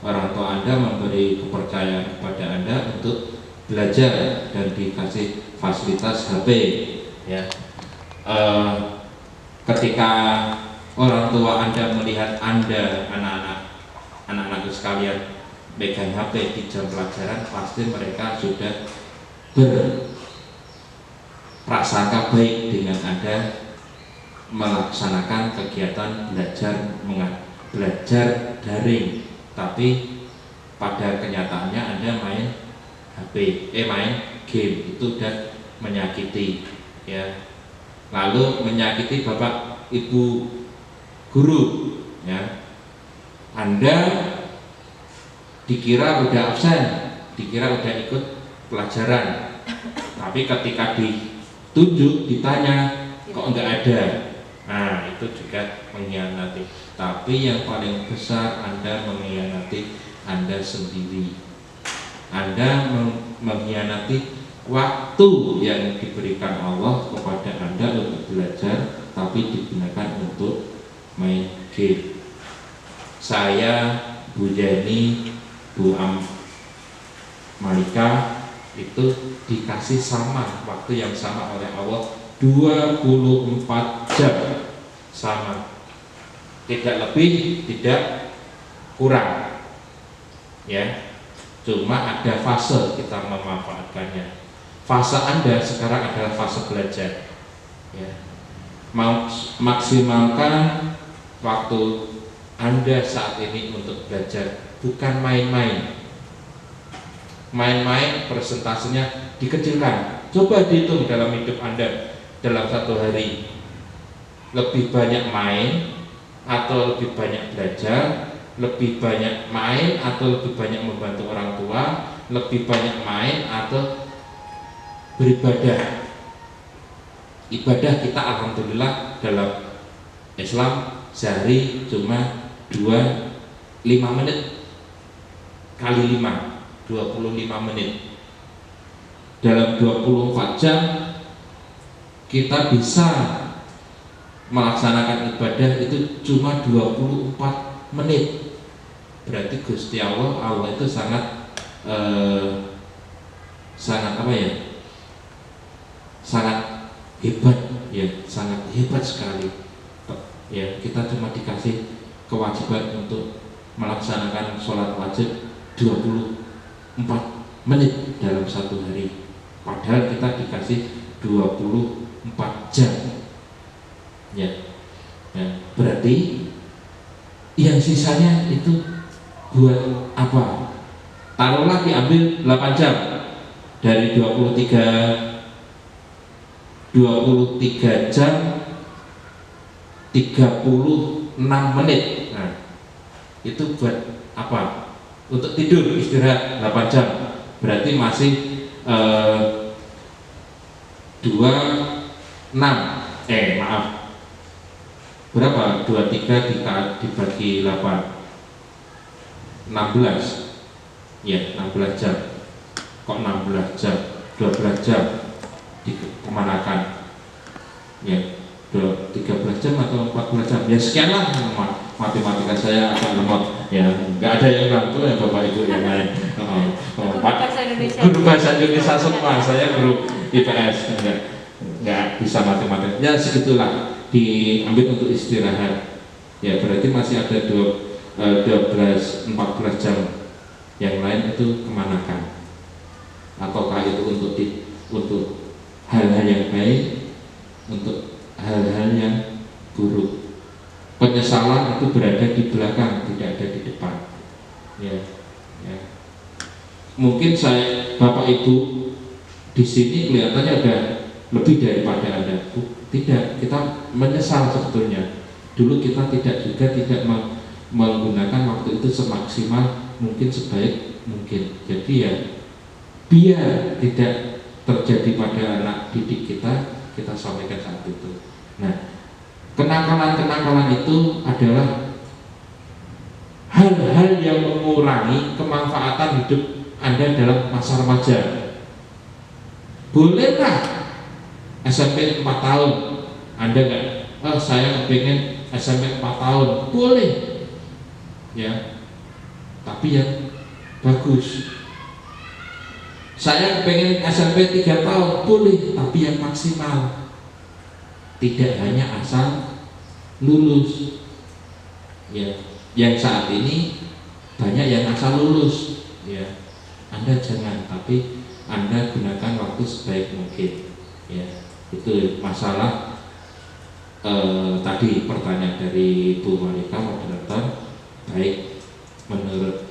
Orang tua Anda memberi kepercayaan kepada Anda untuk belajar dan dikasih fasilitas HP. Ya, ketika orang tua Anda melihat Anda, anak-anak sekalian pegang HP di jam pelajaran, pasti mereka sudah berprasangka baik dengan Anda melaksanakan kegiatan belajar daring, tapi pada kenyataannya Anda main HP, main game. Itu udah menyakiti, ya. Lalu menyakiti Bapak Ibu guru, ya. Anda dikira udah absen, dikira udah ikut pelajaran, tapi ketika ditunjuk, ditanya, kok enggak ada. Nah, itu juga mengkhianati. Tapi yang paling besar Anda mengkhianati Anda sendiri. Anda mengkhianati waktu yang diberikan Allah kepada Anda untuk belajar, tapi digunakan untuk main game. Saya, Bu Jenny, Bu Malika itu dikasih sama waktu yang sama oleh Allah, 24 jam sama, tidak lebih, tidak kurang, ya. Cuma ada fase kita memanfaatkannya. Fase Anda sekarang adalah fase belajar, ya. Maksimalkan waktu Anda saat ini untuk belajar, bukan main-main. Main-main persentasenya dikecilkan. Coba dihitung dalam hidup Anda dalam satu hari, lebih banyak main atau lebih banyak belajar, lebih banyak main atau lebih banyak membantu orang tua, lebih banyak main atau beribadah. Ibadah kita alhamdulillah dalam Islam sehari cuma 5 menit kali 5, 25 menit. Dalam 24 jam kita bisa melaksanakan ibadah itu cuma 24 menit. Berarti Gusti Allah itu sangat apa ya? Sangat hebat, ya, sangat hebat sekali. Ya, kita cuma dikasih kewajiban untuk melaksanakan sholat wajib 24 menit dalam satu hari, padahal kita dikasih 24 jam, ya. Berarti yang sisanya itu buat apa? Taruhlah diambil 8 jam dari 23 jam 36 menit. Nah, itu buat apa? Untuk tidur, istirahat 8 jam. Berarti masih 26. Berapa? 23 dibagi 8, 16. Ya, 16 jam. Kok 16 jam? 12 jam dikemanakan? Ya, 13 jam atau 14 jam? Ya sekianlah. Matematika saya agak lemot, ya. Nggak ada yang bantu ya Bapak Ibu yang lain. Guru bahasa Indonesia semua, saya guru IPS, nggak bisa matematika. Ya segitulah, diambil untuk istirahat. Ya berarti masih ada 12-14 jam yang lain itu kemanakan? Ataukah itu untuk hal-hal yang baik, untuk hal-hal yang buruk? Penyesalan itu berada di belakang, tidak ada di depan. Ya, ya. Mungkin Bapak Ibu di sini kelihatannya ada lebih daripada Anda. Tidak, kita menyesal sebetulnya. Dulu kita tidak menggunakan waktu itu semaksimal mungkin, sebaik mungkin. Jadi ya, biar tidak terjadi pada anak didik kita sampaikan saat itu. Nah, kenakalan-kenakalan itu adalah hal-hal yang mengurangi kemanfaatan hidup Anda dalam masa remaja. Bolehlah SMP 4 tahun, Anda nggak, saya pengen SMP 4 tahun, boleh, ya, tapi yang bagus. Saya pengen SMP 3 tahun, boleh, tapi yang maksimal. Tidak hanya asal lulus, ya. Yang saat ini banyak yang asal lulus, ya. Anda jangan, tapi Anda gunakan waktu sebaik mungkin, ya. Itu masalah tadi pertanyaan dari Bu Malika moderator. Baik, menurut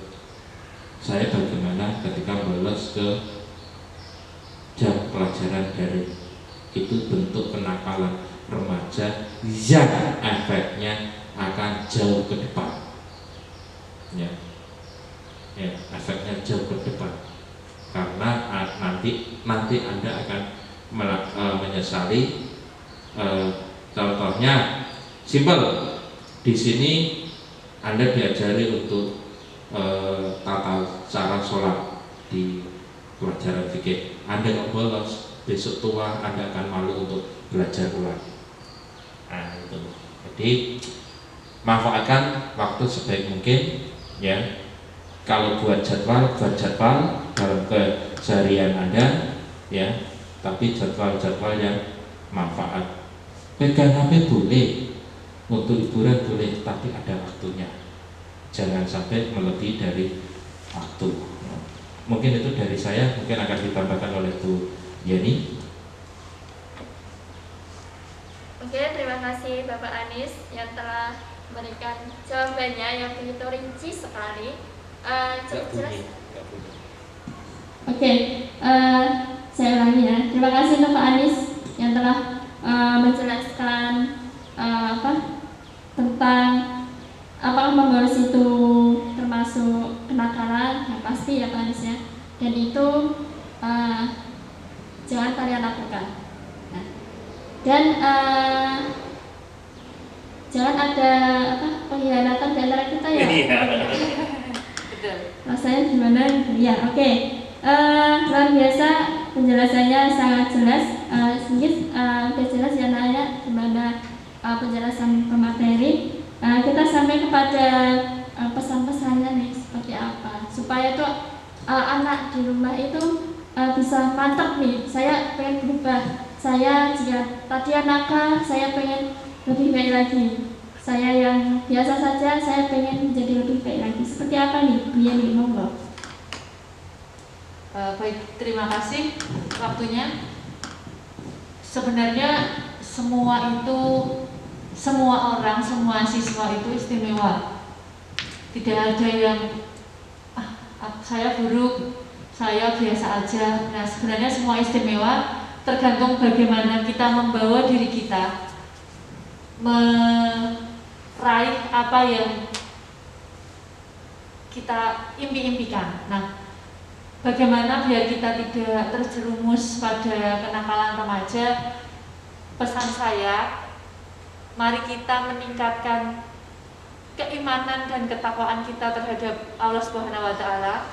saya bagaimana ketika bolos ke jam pelajaran daring? Itu bentuk kenakalan remaja yang efeknya akan jauh ke depan, ya, efeknya jauh ke depan, karena nanti Anda akan menyesali. Contohnya simpel, di sini Anda diajari untuk tata cara sholat di pelajaran fikih. Anda nggak bolos, besok tua Anda akan malu untuk belajar ulang. Nah, itu. Jadi manfaatkan waktu sebaik mungkin, ya. Kalau buat jadwal dalam keseharian Anda, ya. Tapi jadwal yang manfaat. Pegang HP boleh, untuk hiburan boleh, tapi ada waktunya. Jangan sampai melebihi dari waktu. Mungkin itu dari saya, mungkin akan ditambahkan oleh Bu Yeni. Oke, terima kasih Bapak Anies yang telah memberikan jawabannya yang begitu rinci sekali. Jelas. Oke, saya ulangi ya. Terima kasih untuk Pak Anies yang telah menjelaskan tentang apakah membolos itu termasuk kenakalan, yang pasti ya Pak Anies ya. Dan itu jangan kalian lakukan. Nah, dan jangan ada pengkhianatan di antara kita ya. Rasanya gimana? Ya, oke. Luar biasa penjelasannya, sangat jelas. Sedikit jelas ya Naya, gimana penjelasan pemateri. Kita sampai kepada pesan-pesannya nih seperti apa supaya tuh anak di rumah itu bisa mantap nih. Saya pengen berubah. Saya jika tadi nakal, saya pengen lebih baik lagi. Saya yang biasa saja, saya pengen menjadi lebih baik lagi. Seperti apa nih, Bu Yeni, monggo. Baik, terima kasih waktunya. Sebenarnya semua orang, semua siswa itu istimewa. Tidak ada yang saya buruk, saya biasa aja. Nah, sebenarnya semua istimewa, tergantung bagaimana kita membawa diri kita meraih apa yang kita impi-impikan. Nah, bagaimana biar kita tidak terjerumus pada kenakalan remaja? Pesan saya, mari kita meningkatkan keimanan dan ketakwaan kita terhadap Allah Subhanahu wa Ta'ala.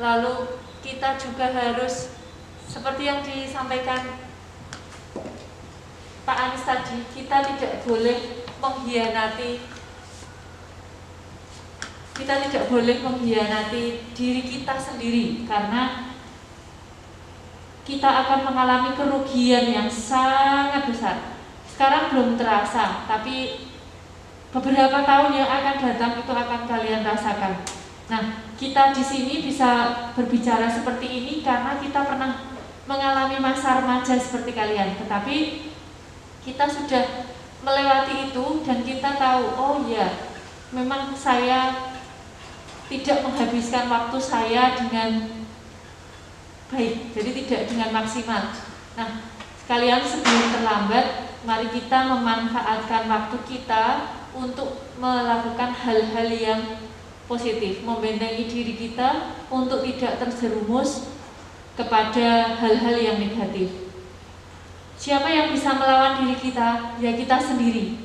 Lalu kita juga harus, seperti yang disampaikan Pak Anies tadi, kita tidak boleh mengkhianati diri kita sendiri, karena kita akan mengalami kerugian yang sangat besar. Sekarang belum terasa, tapi beberapa tahun yang akan datang itu akan kalian rasakan. Nah, kita di sini bisa berbicara seperti ini karena kita pernah mengalami masa remaja seperti kalian, tetapi kita sudah melewati itu dan kita tahu, oh ya, memang saya tidak menghabiskan waktu saya dengan baik, jadi tidak dengan maksimal. Nah, sekalian sebelum terlambat, mari kita memanfaatkan waktu kita untuk melakukan hal-hal yang positif, membentengi diri kita untuk tidak terjerumus kepada hal-hal yang negatif. Siapa yang bisa melawan diri kita? Ya kita sendiri,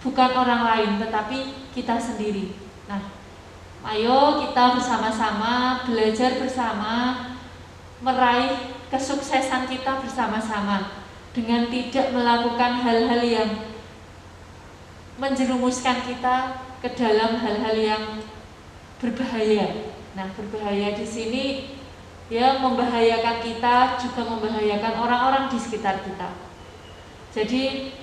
bukan orang lain, tetapi kita sendiri. Nah, ayo kita bersama-sama belajar bersama, meraih kesuksesan kita bersama-sama dengan tidak melakukan hal-hal yang menjerumuskan kita ke dalam hal-hal yang berbahaya. Nah, berbahaya di sini ya membahayakan kita, juga membahayakan orang-orang di sekitar kita. Jadi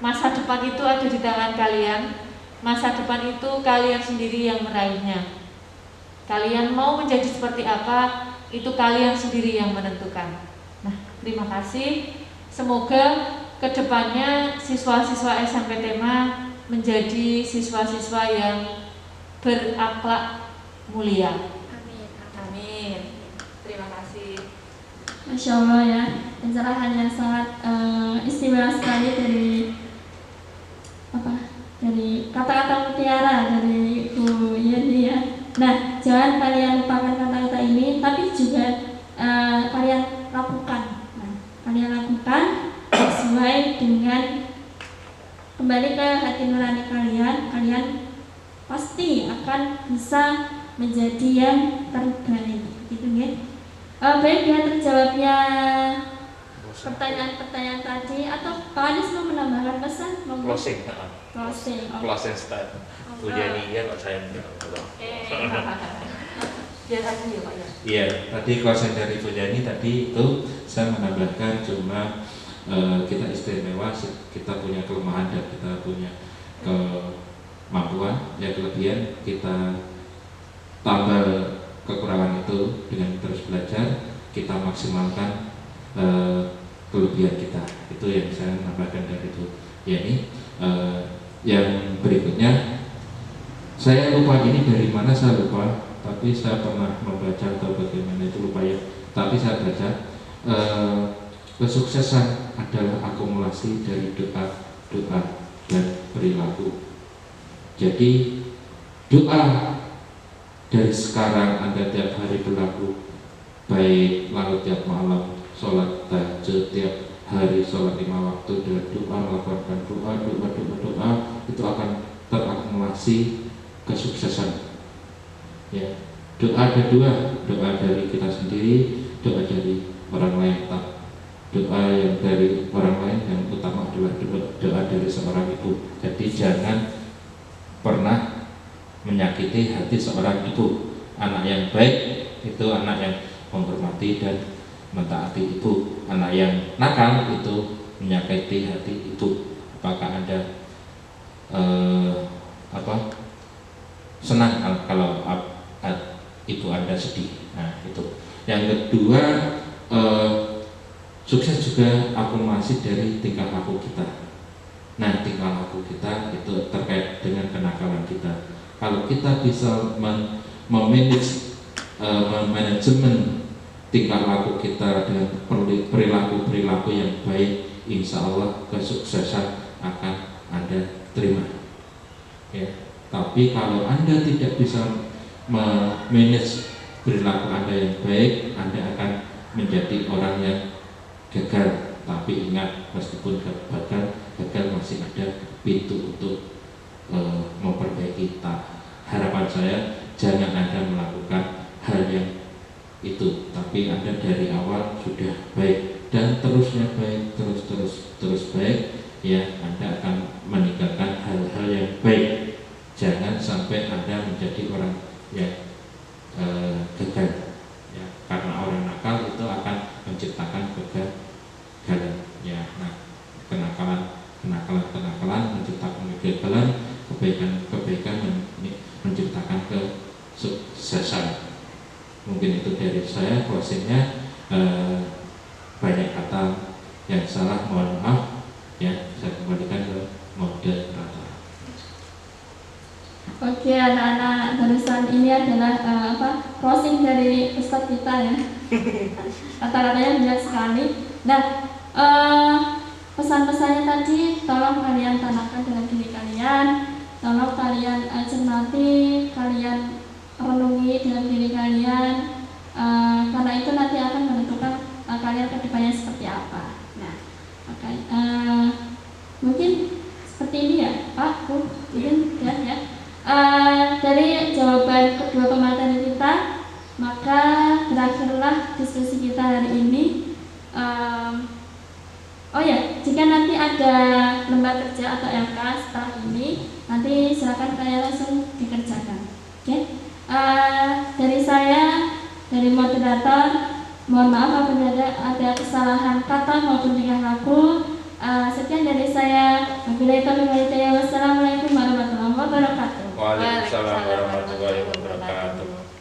masa depan itu ada di tangan kalian. Masa depan itu kalian sendiri yang meraihnya. Kalian mau menjadi seperti apa, itu kalian sendiri yang menentukan. Nah, terima kasih. Semoga kedepannya siswa-siswa SMP Tema menjadi siswa-siswa yang berakhlak mulia. Amin. Amin. Terima kasih. Masya Allah ya, pencerahan yang sangat istimewa sekali dari kata-kata mutiara dari Bu Yeni ya. Nah, jangan kalian lupakan kata-kata ini, tapi juga kalian lakukan. Nah, kalian lakukan sesuai dengan kembali ke hati nurani kalian. Kalian pasti akan bisa menjadi yang terbaik. Gitu ya. Baik ya, terjawabnya pertanyaan-pertanyaan tadi, atau Pak Anies mau menambahkan pesan? Closing. Closing start. Bu Yeni ya, Pak saya. Biar aja ya Pak ya. Iya, tadi closing dari Bu Yani tadi itu saya menambahkan cuma kita istimewa, kita punya kelemahan dan kita punya kemampuan, ya kelebihan kita tambah kekurangan itu dengan terus belajar, kita maksimalkan kelebihan kita. Itu yang saya menambahkan dari Bu Yani. Yang berikutnya, saya lupa ini dari mana, saya lupa, tapi saya pernah membaca atau bagaimana itu lupa ya. Tapi saya baca kesuksesan adalah akumulasi dari doa dan perilaku. Jadi doa dari sekarang Anda tiap hari berlaku, baik lalu tiap malam, sholat tahajud tiap hari, sholat 5 waktu dengan doa, melakukan doa, itu akan terakumulasi kesuksesan. Ya, doa ada dua, doa dari kita sendiri, doa dari orang lain. Doa yang dari orang lain yang utama adalah doa dari seorang ibu. Jadi jangan pernah menyakiti hati seorang ibu. Anak yang baik itu anak yang menghormati dan mentaati ibu. Anak yang nakal itu menyakiti hati ibu. Apakah Anda senang kalau ibu Anda sedih? Nah, itu. Yang kedua, sukses juga akumulasi dari tingkah laku kita. Nah, tingkah laku kita itu terkait dengan kenakalan kita. Kalau kita bisa manajemen tingkah laku kita dengan perilaku yang baik, insya Allah kesuksesan akan Anda terima. Ya. Tapi kalau Anda tidak bisa memanage perilaku Anda yang baik, Anda akan menjadi orang yang gagal. Tapi ingat, meskipun gagal masih ada pintu untuk memperbaiki. Harapan saya jangan Anda melakukan hal yang itu, tapi Anda dari awal sudah baik dan terusnya baik, terus baik, ya Anda akan meninggalkan hal-hal yang baik. Jangan sampai Anda menjadi orang yang gagal, ya, karena orang nakal itu akan menciptakan kegagalan. Ya, nah, kenakalan menciptakan kegagalan, kebaikan menciptakan kesuksesan. Mungkin itu dari saya closingnya. Banyak kata yang salah, mohon maaf ya. Saya kembalikan ke moderator. Oke, anak-anak barusan ini adalah closing dari Ustadz kita ya. Kata-katanya bijak sekali. Nah, pesan-pesannya tadi tolong kalian tanamkan dalam diri kalian, tolong kalian cermati, kalian renungi dalam diri kalian, karena itu nanti akan menentukan kalian kedepannya seperti apa. Nah, mungkin seperti ini ya, Pak, Bu, mungkin ya. Dari jawaban kedua pemateri kita, maka berakhirlah diskusi kita hari ini. Oh ya, jika nanti ada lembar kerja atau LK setelah ini, nanti silakan kalian langsung dikerjakan. Oke? Dari saya, dari moderator, mohon maaf apabila ada kesalahan kata maupun tingkah laku. Sekian dari saya. Wassalamualaikum warahmatullahi wabarakatuh. Waalaikumsalam warahmatullahi wabarakatuh.